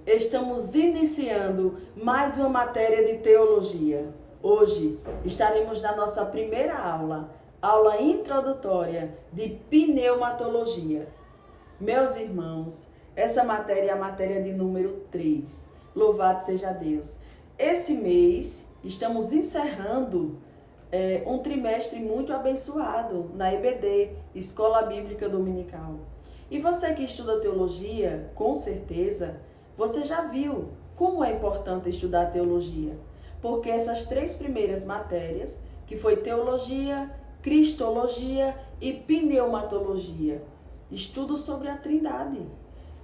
Estamos iniciando mais uma matéria de teologia. Hoje estaremos na nossa primeira aula, aula introdutória de pneumatologia. Meus irmãos, essa matéria é a matéria de número 3. Louvado seja Deus. Esse mês estamos encerrando um trimestre muito abençoado na EBD, Escola Bíblica Dominical. E você que estuda teologia, com certeza, você já viu como é importante estudar teologia. Porque essas 3 primeiras matérias, que foi teologia, cristologia e pneumatologia, estudo sobre a Trindade.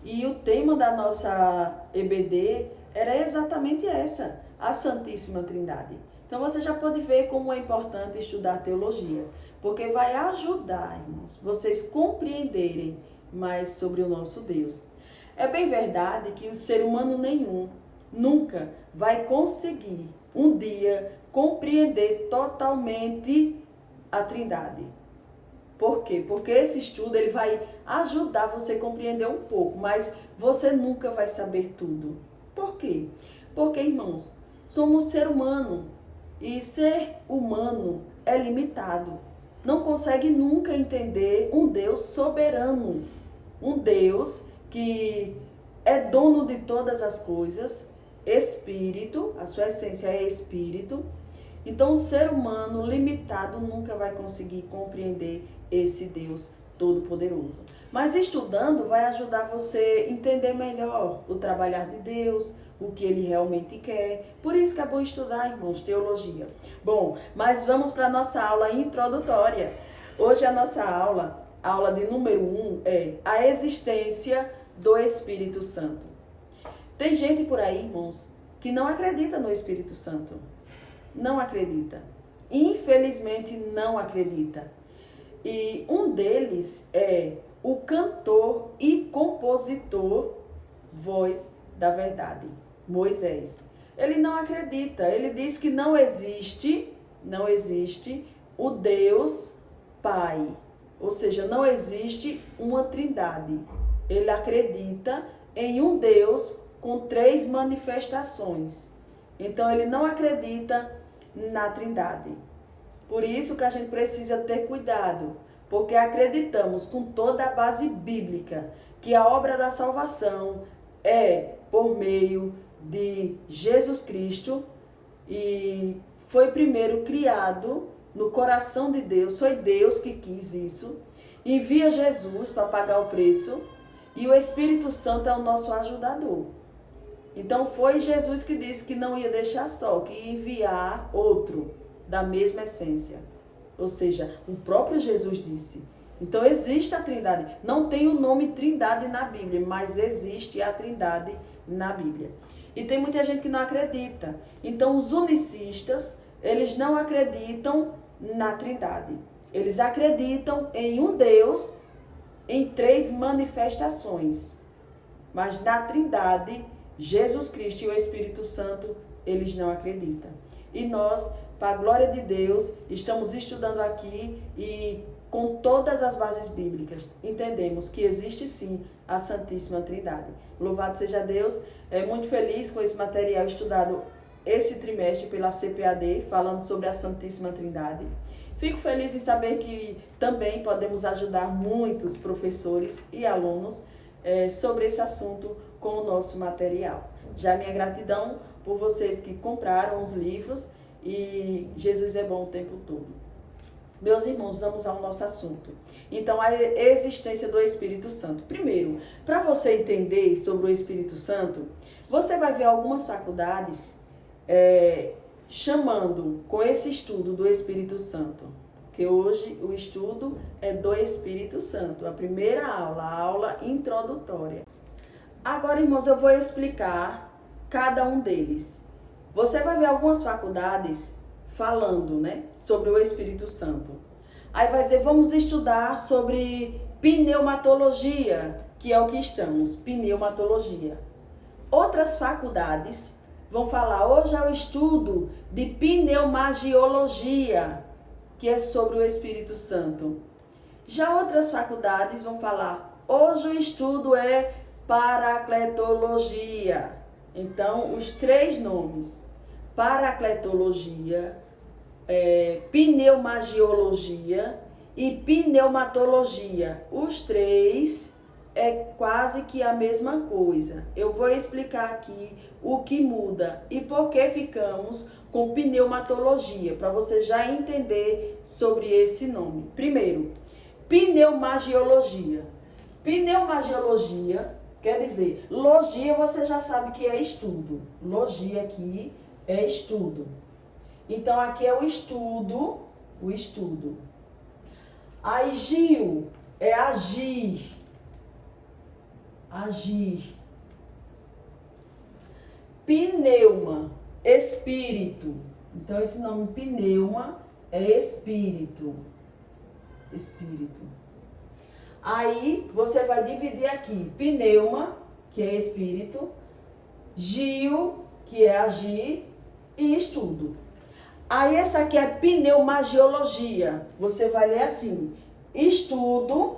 E o tema da nossa EBD era exatamente essa, a Santíssima Trindade. Então você já pode ver como é importante estudar teologia, porque vai ajudar, irmãos, vocês compreenderem mais sobre o nosso Deus. É bem verdade que o ser humano nenhum nunca vai conseguir um dia compreender totalmente a Trindade. Por quê? Porque esse estudo ele vai ajudar você a compreender um pouco, mas você nunca vai saber tudo. Por quê? Porque, irmãos, somos ser humano e ser humano é limitado. Não consegue nunca entender um Deus soberano, um Deus que é dono de todas as coisas, espírito, a sua essência é espírito. Então o ser humano limitado nunca vai conseguir compreender esse Deus todo-poderoso. Mas estudando vai ajudar você a entender melhor o trabalhar de Deus, o que ele realmente quer. Por isso que é bom estudar, irmãos, teologia. Bom, mas vamos para a nossa aula introdutória. Hoje a nossa aula de número 1 é a existência do Espírito Santo. Tem gente por aí, irmãos, que não acredita no Espírito Santo. Não acredita. Infelizmente não acredita. E um deles é o cantor e compositor Voz da Verdade, Moisés. Ele não acredita. Ele diz que não existe o Deus Pai. Ou seja, não existe uma trindade. Ele acredita em um Deus com 3 manifestações. Então, ele não acredita na trindade. Por isso que a gente precisa ter cuidado, porque acreditamos com toda a base bíblica que a obra da salvação é por meio de Jesus Cristo e foi primeiro criado no coração de Deus, foi Deus que quis isso, envia Jesus para pagar o preço e o Espírito Santo é o nosso ajudador. Então foi Jesus que disse que não ia deixar só, que ia enviar outro da mesma essência. Ou seja, o próprio Jesus disse. Então existe a Trindade. Não tem o nome Trindade na Bíblia, mas existe a Trindade na Bíblia. E tem muita gente que não acredita. Então os unicistas, eles não acreditam na Trindade. Eles acreditam em um Deus em 3 manifestações. Mas na Trindade, Jesus Cristo e o Espírito Santo, eles não acreditam. E nós, para a glória de Deus, estamos estudando aqui e com todas as bases bíblicas, entendemos que existe sim a Santíssima Trindade. Louvado seja Deus, muito feliz com esse material estudado esse trimestre pela CPAD, falando sobre a Santíssima Trindade. Fico feliz em saber que também podemos ajudar muitos professores e alunos sobre esse assunto com o nosso material. Já minha gratidão por vocês que compraram os livros e Jesus é bom o tempo todo. Meus irmãos, vamos ao nosso assunto. Então, a existência do Espírito Santo. Primeiro, para você entender sobre o Espírito Santo, você vai ver algumas faculdades chamando com esse estudo do Espírito Santo. Porque hoje o estudo é do Espírito Santo. A primeira aula, a aula introdutória. Agora, irmãos, eu vou explicar cada um deles. Você vai ver algumas faculdades falando, sobre o Espírito Santo. Aí vai dizer, vamos estudar sobre pneumatologia, que é o que estamos, pneumatologia. Outras faculdades vão falar, hoje é o estudo de pneumagiologia, que é sobre o Espírito Santo. Já outras faculdades vão falar, hoje o estudo é paracletologia. Então, os três nomes, paracletologia, pneumagiologia e pneumatologia, os três é quase que a mesma coisa. Eu vou explicar aqui o que muda e por que ficamos com pneumatologia, para você já entender sobre esse nome. Primeiro, pneumagiologia. Pneumagiologia quer dizer, logia você já sabe que é estudo. Logia aqui é estudo. Então aqui é o estudo, o estudo. Aí gio é agir. Agir. Pneuma, espírito. Então, esse nome pneuma é espírito. Espírito. Aí, você vai dividir aqui. Pneuma, que é espírito. Gio, que é agir. E estudo. Aí, essa aqui é pneumagiologia. Você vai ler assim. Estudo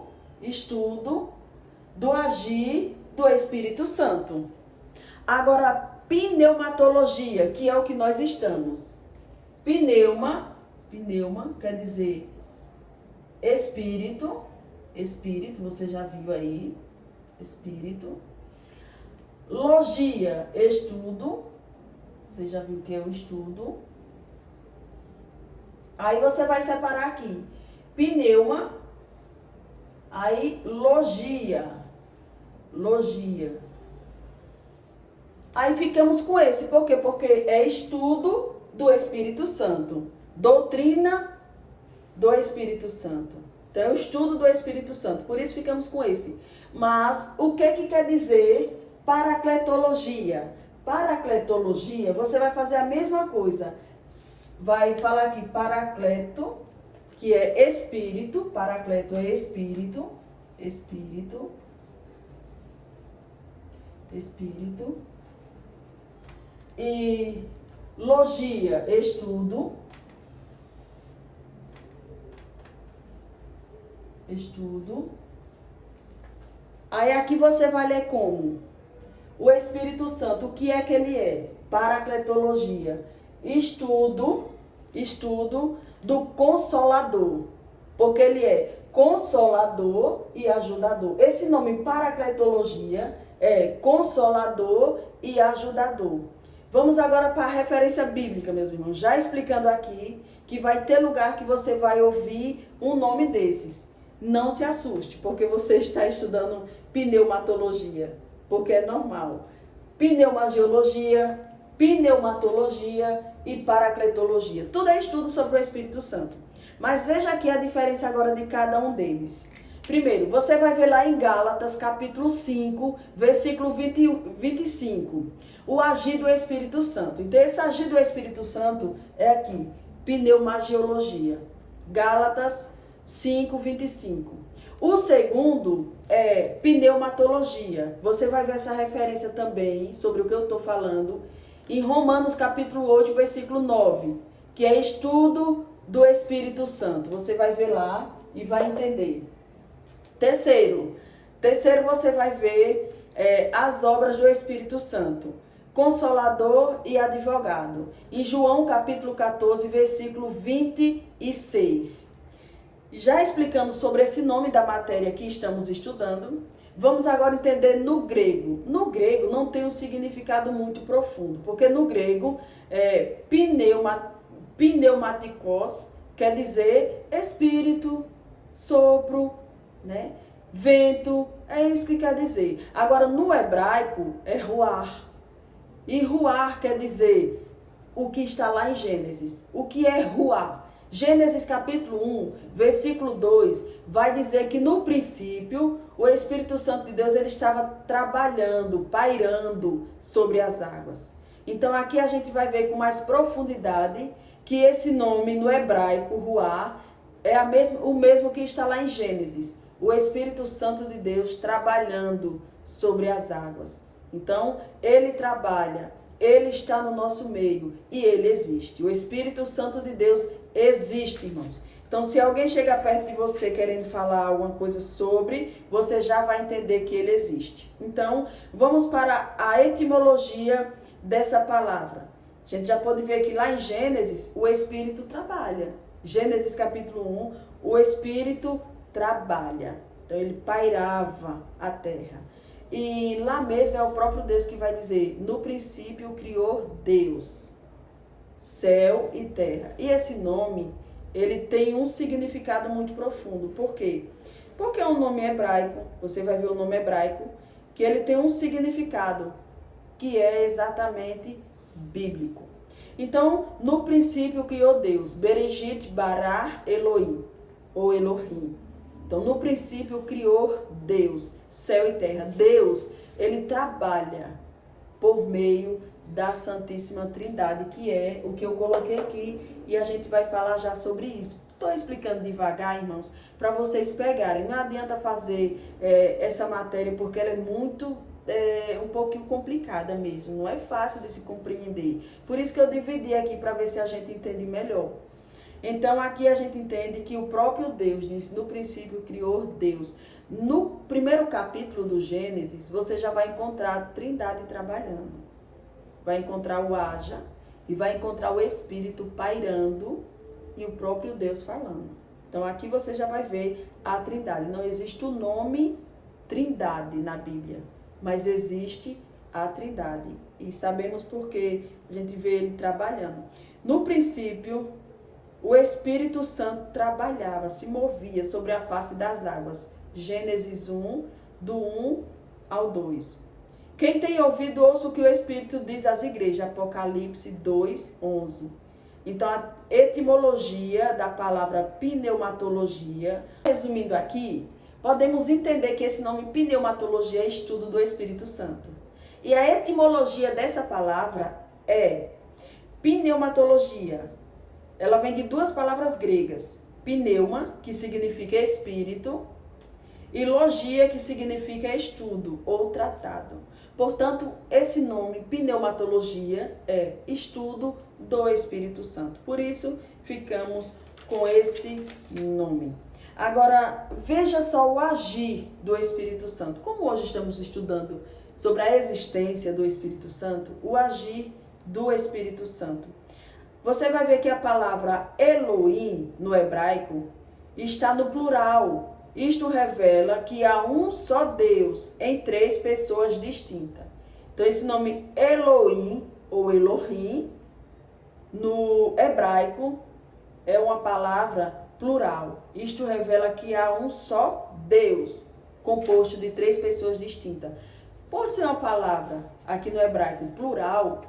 do agir do Espírito Santo. Agora, pneumatologia, que é o que nós estamos. Pneuma quer dizer espírito, você já viu aí, espírito. Logia, estudo, você já viu que é o estudo. Aí você vai separar aqui, pneuma, aí logia. Aí ficamos com esse, por quê? Porque é estudo do Espírito Santo, doutrina do Espírito Santo. Então, é o estudo do Espírito Santo, por isso ficamos com esse. Mas, o que quer dizer paracletologia? Paracletologia, você vai fazer a mesma coisa. Vai falar aqui paracleto, que é espírito, paracleto é espírito. E logia, estudo. Aí aqui você vai ler como? O Espírito Santo, o que é que ele é? Paracletologia, estudo do Consolador, porque ele é Consolador e ajudador. Esse nome paracletologia é Consolador e ajudador. Vamos agora para a referência bíblica, meus irmãos. Já explicando aqui que vai ter lugar que você vai ouvir um nome desses. Não se assuste, porque você está estudando pneumatologia, porque é normal. Pneumagiologia, pneumatologia e paracletologia. Tudo é estudo sobre o Espírito Santo. Mas veja aqui a diferença agora de cada um deles. Primeiro, você vai ver lá em Gálatas, capítulo 5, versículo 25. O agir do Espírito Santo. Então, esse agir do Espírito Santo é aqui, pneumagiologia. Gálatas 5, 25. O segundo é pneumatologia. Você vai ver essa referência também sobre o que eu estou falando em Romanos, capítulo 8, versículo 9, que é estudo do Espírito Santo. Você vai ver lá e vai entender. Terceiro você vai ver as obras do Espírito Santo, Consolador e advogado. Em João capítulo 14, versículo 26. Já explicamos sobre esse nome da matéria que estamos estudando, vamos agora entender no grego. No grego não tem um significado muito profundo, porque no grego pneumatikos quer dizer espírito, sopro, né? Vento, é isso que quer dizer. Agora, no hebraico, é ruar. E ruar quer dizer o que está lá em Gênesis. O que é ruar? Gênesis capítulo 1, versículo 2, vai dizer que no princípio, o Espírito Santo de Deus ele estava trabalhando, pairando sobre as águas. Então, aqui a gente vai ver com mais profundidade que esse nome no hebraico, ruar, é o mesmo que está lá em Gênesis. O Espírito Santo de Deus trabalhando sobre as águas. Então, ele trabalha, ele está no nosso meio e ele existe. O Espírito Santo de Deus existe, irmãos. Então, se alguém chega perto de você querendo falar alguma coisa sobre, você já vai entender que ele existe. Então, vamos para a etimologia dessa palavra. A gente já pode ver que lá em Gênesis, o Espírito trabalha. Gênesis capítulo 1, o Espírito trabalha. Então, ele pairava a terra. E lá mesmo é o próprio Deus que vai dizer, no princípio criou Deus, céu e terra. E esse nome, ele tem um significado muito profundo. Por quê? Porque é um nome hebraico, você vai ver o nome hebraico, que ele tem um significado, que é exatamente bíblico. Então, no princípio criou Deus, Bereshit bara Elohim, ou Elohim. Então, no princípio criou Deus, céu e terra. Deus, ele trabalha por meio da Santíssima Trindade, que é o que eu coloquei aqui, e a gente vai falar já sobre isso. Estou explicando devagar, irmãos, para vocês pegarem. Não adianta fazer essa matéria, porque ela é muito, um pouquinho complicada mesmo. Não é fácil de se compreender. Por isso que eu dividi aqui, para ver se a gente entende melhor. Então, aqui a gente entende que o próprio Deus disse, no princípio criou Deus. No primeiro capítulo do Gênesis, você já vai encontrar a Trindade trabalhando. Vai encontrar o haja e vai encontrar o Espírito pairando e o próprio Deus falando. Então, aqui você já vai ver a Trindade. Não existe o nome Trindade na Bíblia, mas existe a Trindade. E sabemos porque a gente vê ele trabalhando. No princípio, o Espírito Santo trabalhava, se movia sobre a face das águas. Gênesis 1, do 1 ao 2. Quem tem ouvido, ouça o que o Espírito diz às igrejas. Apocalipse 2, 11. Então, a etimologia da palavra pneumatologia. Resumindo aqui, podemos entender que esse nome pneumatologia é estudo do Espírito Santo. E a etimologia dessa palavra é pneumatologia. Ela vem de duas palavras gregas. Pneuma, que significa espírito, e logia, que significa estudo ou tratado. Portanto, esse nome, pneumatologia, é estudo do Espírito Santo. Por isso, ficamos com esse nome. Agora, veja só o agir do Espírito Santo. Como hoje estamos estudando sobre a existência do Espírito Santo, o agir do Espírito Santo. Você vai ver que a palavra Elohim, no hebraico, está no plural. Isto revela que há um só Deus em três pessoas distintas. Então, esse nome Elohim, ou Elohim, no hebraico, é uma palavra plural. Isto revela que há um só Deus, composto de três pessoas distintas. Por ser uma palavra, aqui no hebraico, plural,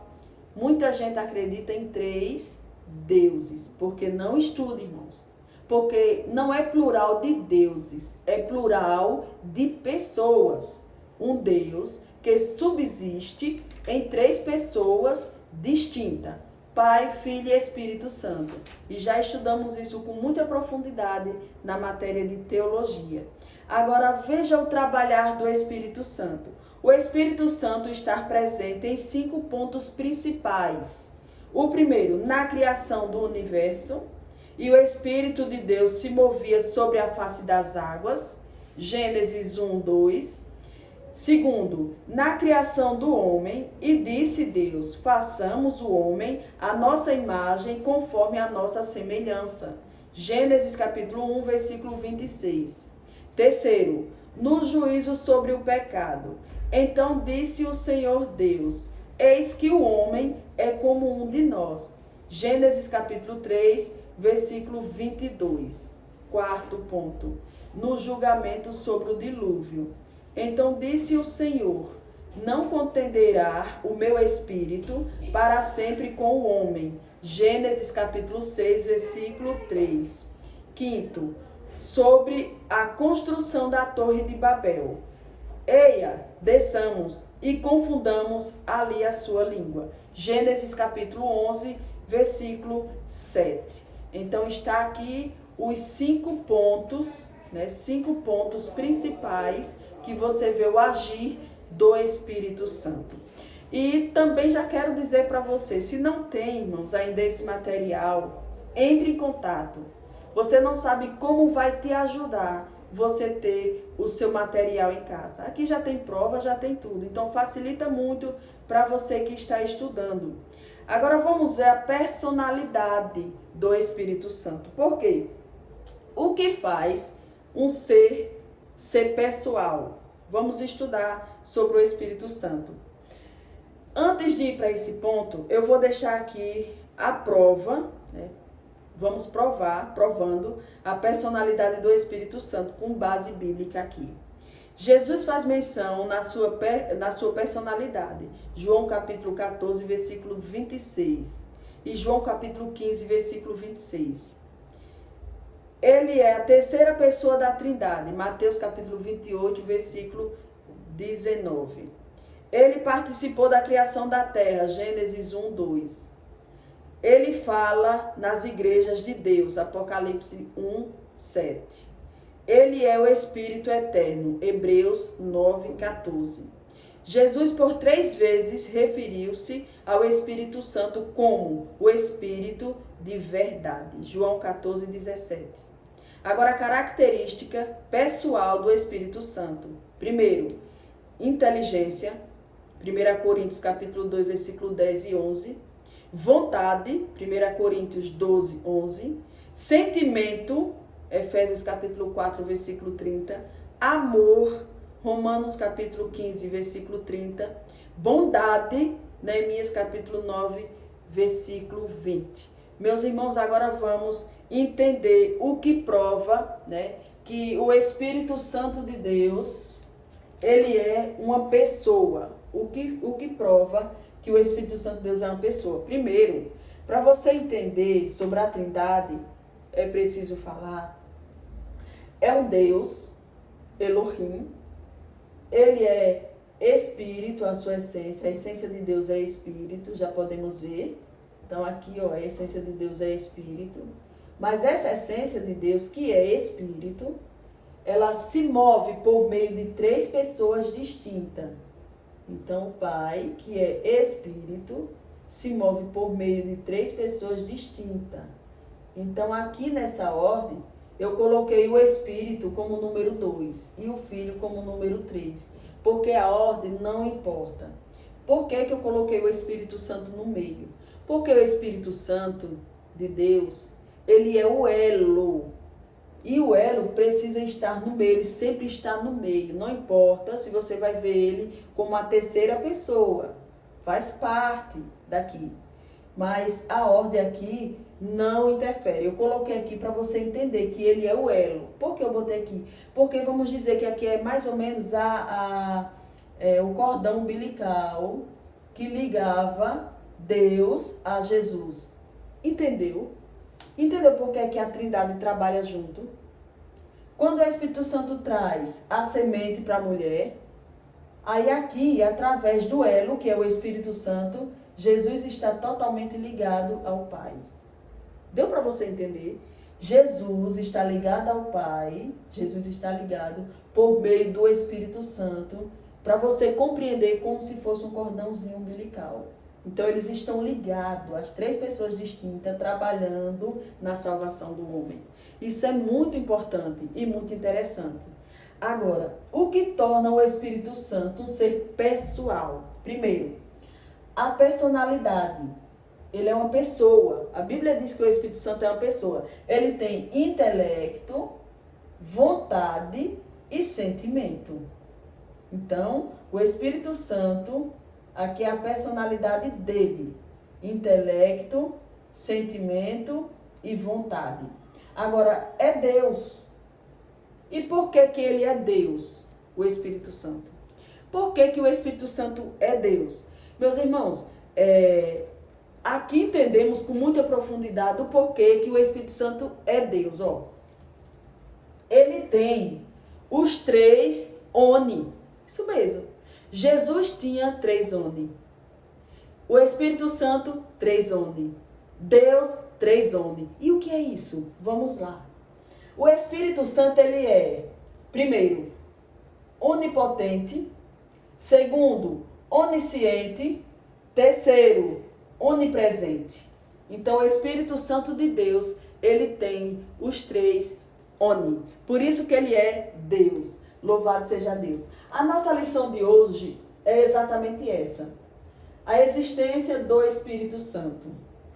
muita gente acredita em três deuses, porque não estuda, irmãos. Porque não é plural de deuses, é plural de pessoas. Um Deus que subsiste em três pessoas distintas. Pai, Filho e Espírito Santo. E já estudamos isso com muita profundidade na matéria de teologia. Agora veja o trabalhar do Espírito Santo. O Espírito Santo está presente em 5 pontos principais. O primeiro, na criação do universo. E o Espírito de Deus se movia sobre a face das águas. Gênesis 1, 2. Segundo, na criação do homem, e disse Deus, façamos o homem à nossa imagem, conforme a nossa semelhança. Gênesis capítulo 1, versículo 26. Terceiro, no juízo sobre o pecado. Então disse o Senhor Deus, eis que o homem é como um de nós. Gênesis capítulo 3, versículo 22. Quarto ponto, no julgamento sobre o dilúvio. Então disse o Senhor, não contenderá o meu espírito para sempre com o homem. Gênesis capítulo 6, versículo 3. Quinto, sobre a construção da Torre de Babel. Eia, desçamos e confundamos ali a sua língua. Gênesis capítulo 11, versículo 7. Então está aqui os 5 pontos, 5 pontos principais que você vê o agir do Espírito Santo. E também já quero dizer para você, se não tem, irmãos, ainda esse material, entre em contato. você não sabe como vai te ajudar você ter o seu material em casa. Aqui já tem prova, já tem tudo. Então facilita muito para você que está estudando. Agora vamos ver a personalidade do Espírito Santo. Por quê? O que faz um ser pessoal? Vamos estudar sobre o Espírito Santo. Antes de ir para esse ponto, eu vou deixar aqui a prova, né? Vamos provando a personalidade do Espírito Santo com base bíblica aqui. Jesus faz menção na sua personalidade. João capítulo 14, versículo 26. E João capítulo 15, versículo 26. Ele é a terceira pessoa da Trindade. Mateus capítulo 28, versículo 19. Ele participou da criação da terra. Gênesis 1, 2. Ele fala nas igrejas de Deus. Apocalipse 1, 7. Ele é o Espírito Eterno. Hebreus 9, 14. Jesus por 3 vezes referiu-se ao Espírito Santo como o Espírito de verdade. João 14, 17. Agora, a característica pessoal do Espírito Santo. Primeiro, inteligência. 1 Coríntios capítulo 2, versículo 10 e 11. Vontade. 1 Coríntios 12, 11. Sentimento. Efésios capítulo 4, versículo 30. Amor. Romanos capítulo 15, versículo 30. Bondade. Neemias capítulo 9, versículo 20. Meus irmãos, agora vamos entender o que prova, né, que o Espírito Santo de Deus, ele é uma pessoa. O que prova que o Espírito Santo de Deus é uma pessoa? Primeiro, para você entender sobre a Trindade, é preciso falar, é um Deus, Elohim, ele é Espírito, a sua essência, a essência de Deus é Espírito, já podemos ver. Então aqui, ó, a essência de Deus é Espírito. Mas essa essência de Deus, que é Espírito, ela se move por meio de 3 pessoas distintas. Então o Pai, que é Espírito, se move por meio de 3 pessoas distintas. Então aqui nessa ordem, eu coloquei o Espírito como número 2 e o Filho como número 3. Porque a ordem não importa. Por que eu coloquei o Espírito Santo no meio? Porque o Espírito Santo de Deus, ele é o elo. E o elo precisa estar no meio, ele sempre está no meio. Não importa se você vai ver ele como a terceira pessoa. Faz parte daqui. Mas a ordem aqui não interfere. Eu coloquei aqui para você entender que ele é o elo. Por que eu botei aqui? Porque vamos dizer que aqui é mais ou menos o cordão umbilical que ligava Deus a Jesus. Entendeu? Entendeu por que é que a Trindade trabalha junto? Quando o Espírito Santo traz a semente para a mulher, aí aqui, através do elo, que é o Espírito Santo, Jesus está totalmente ligado ao Pai. Deu para você entender? Jesus está ligado ao Pai, Jesus está ligado por meio do Espírito Santo, para você compreender como se fosse um cordãozinho umbilical. Então, eles estão ligados, as 3 pessoas distintas, trabalhando na salvação do homem. Isso é muito importante e muito interessante. Agora, o que torna o Espírito Santo um ser pessoal? Primeiro, a personalidade. Ele é uma pessoa. A Bíblia diz que o Espírito Santo é uma pessoa. Ele tem intelecto, vontade e sentimento. Então, o Espírito Santo, aqui é a personalidade dele. Intelecto, sentimento e vontade. Agora, é Deus. E por que que ele é Deus, o Espírito Santo? Por que que o Espírito Santo é Deus? Meus irmãos, aqui entendemos com muita profundidade o porquê que o Espírito Santo é Deus. Ó. Ele tem os 3 oni. Isso mesmo. Jesus tinha 3 oni. O Espírito Santo, 3 oni. Deus, 3 oni. E o que é isso? Vamos lá. O Espírito Santo, ele é, primeiro, onipotente. Segundo, onisciente. Terceiro, onipresente. Então, o Espírito Santo de Deus, ele tem os três oni. Por isso que ele é Deus. Louvado seja Deus. A nossa lição de hoje é exatamente essa. A existência do Espírito Santo.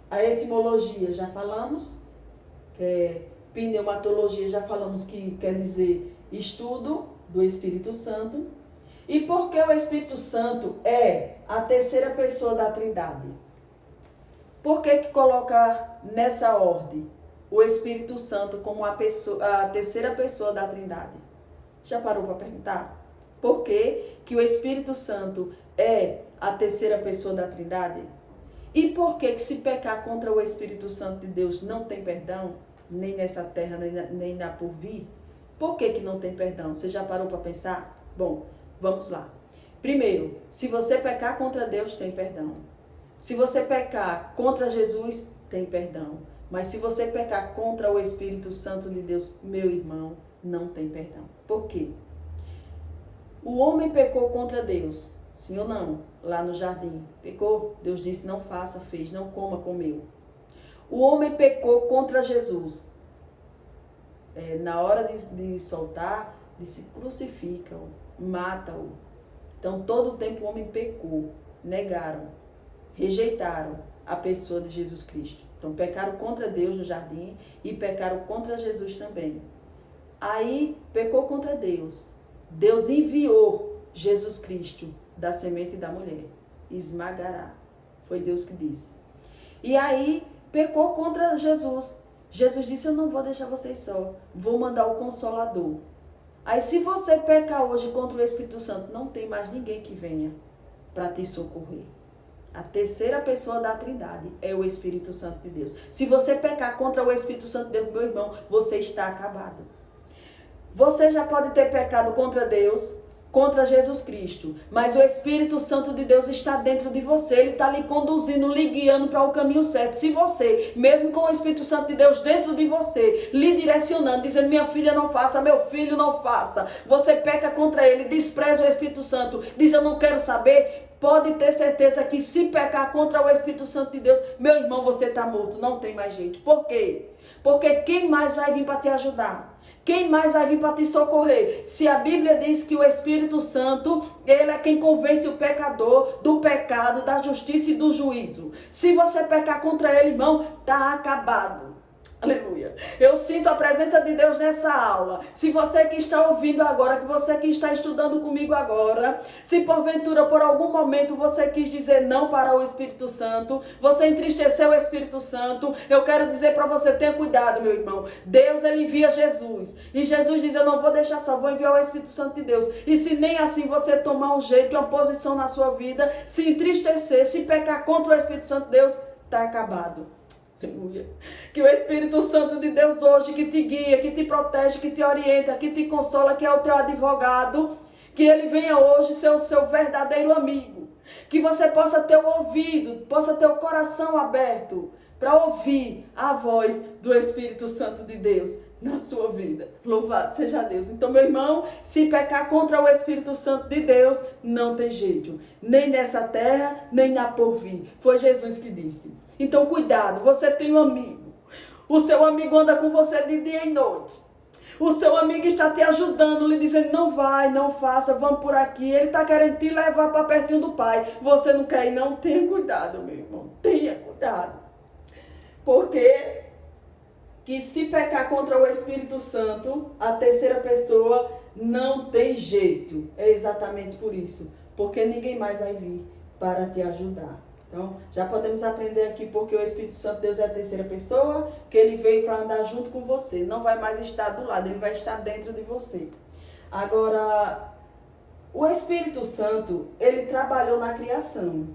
A etimologia, já falamos, que é pneumatologia, já falamos que quer dizer estudo do Espírito Santo. E por que o Espírito Santo é a terceira pessoa da Trindade? Por que coloca nessa ordem o Espírito Santo como a terceira pessoa da Trindade? Já parou para perguntar? Por que o Espírito Santo é a terceira pessoa da Trindade? E por que se pecar contra o Espírito Santo de Deus não tem perdão? Nem nessa terra, nem na por vir? Por que não tem perdão? Você já parou para pensar? Bom, vamos lá. Primeiro, se você pecar contra Deus, tem perdão. Se você pecar contra Jesus, tem perdão. Mas se você pecar contra o Espírito Santo de Deus, meu irmão, não tem perdão. Por quê? O homem pecou contra Deus, sim ou não? Lá no jardim. Pecou? Deus disse, não faça, fez, não coma, comeu. O homem pecou contra Jesus. Na hora de soltar, disse, crucifica-o, mata-o. Então, todo o tempo o homem pecou, negaram, rejeitaram a pessoa de Jesus Cristo. Então, pecaram contra Deus no jardim e pecaram contra Jesus também. Aí, pecou contra Deus. Deus enviou Jesus Cristo da semente da mulher. Esmagará. Foi Deus que disse. E aí, pecou contra Jesus. Jesus disse, eu não vou deixar vocês só. Vou mandar o Consolador. Aí, se você pecar hoje contra o Espírito Santo, não tem mais ninguém que venha para te socorrer. A terceira pessoa da Trindade é o Espírito Santo de Deus. Se você pecar contra o Espírito Santo de Deus, meu irmão, você está acabado. Você já pode ter pecado contra Deus, contra Jesus Cristo, mas o Espírito Santo de Deus está dentro de você. Ele está lhe conduzindo, lhe guiando para o caminho certo. Se você, mesmo com o Espírito Santo de Deus dentro de você, lhe direcionando, dizendo, minha filha não faça, meu filho não faça, você peca contra ele, despreza o Espírito Santo, diz, eu não quero saber, pode ter certeza que se pecar contra o Espírito Santo de Deus, meu irmão, você está morto, não tem mais jeito. Por quê? Porque quem mais vai vir para te ajudar? Quem mais vai vir para te socorrer? Se a Bíblia diz que o Espírito Santo, ele é quem convence o pecador do pecado, da justiça e do juízo. Se você pecar contra ele, irmão, está acabado. Aleluia. Eu sinto a presença de Deus nessa aula. Se você que está ouvindo agora, que você que está estudando comigo agora, se porventura por algum momento você quis dizer não para o Espírito Santo, você entristeceu o Espírito Santo, eu quero dizer para você, tenha cuidado, meu irmão. Deus, ele envia Jesus. E Jesus diz, eu não vou deixar só, vou enviar o Espírito Santo de Deus. E se nem assim você tomar um jeito, uma posição na sua vida, se entristecer, se pecar contra o Espírito Santo de Deus, está acabado. Aleluia. Que o Espírito Santo de Deus hoje, que te guia, que te protege, que te orienta, que te consola, que é o teu advogado, que ele venha hoje ser o seu verdadeiro amigo. Que você possa ter o ouvido, possa ter o coração aberto para ouvir a voz do Espírito Santo de Deus na sua vida. Louvado seja Deus. Então, meu irmão, se pecar contra o Espírito Santo de Deus, não tem jeito. Nem nessa terra, nem na porvir. Foi Jesus que disse. Então, cuidado, você tem um amigo. O seu amigo anda com você de dia e noite. O seu amigo está te ajudando, lhe dizendo, não vai, não faça, vamos por aqui. Ele está querendo te levar para pertinho do Pai. Você não quer ir, não? Tenha cuidado, meu irmão. Tenha cuidado. Porque que se pecar contra o Espírito Santo, a terceira pessoa, não tem jeito. É exatamente por isso. Porque ninguém mais vai vir para te ajudar. Então, já podemos aprender aqui porque o Espírito Santo de Deus é a terceira pessoa, que ele veio para andar junto com você. Não vai mais estar do lado, ele vai estar dentro de você. Agora, o Espírito Santo, ele trabalhou na criação.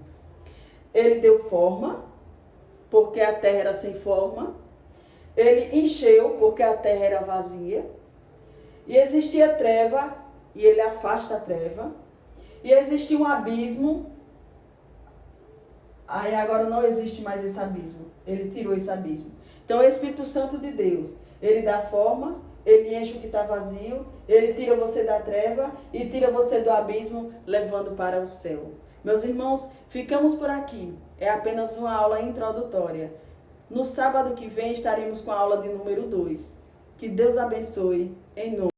Ele deu forma, porque a terra era sem forma. Ele encheu, porque a terra era vazia. E existia treva, e ele afasta a treva. E existia um abismo. Aí agora não existe mais esse abismo. Ele tirou esse abismo. Então o Espírito Santo de Deus, ele dá forma, ele enche o que está vazio, ele tira você da treva e tira você do abismo, levando para o céu. Meus irmãos, ficamos por aqui. É apenas uma aula introdutória. No sábado que vem estaremos com a aula de número 2. Que Deus abençoe, em nome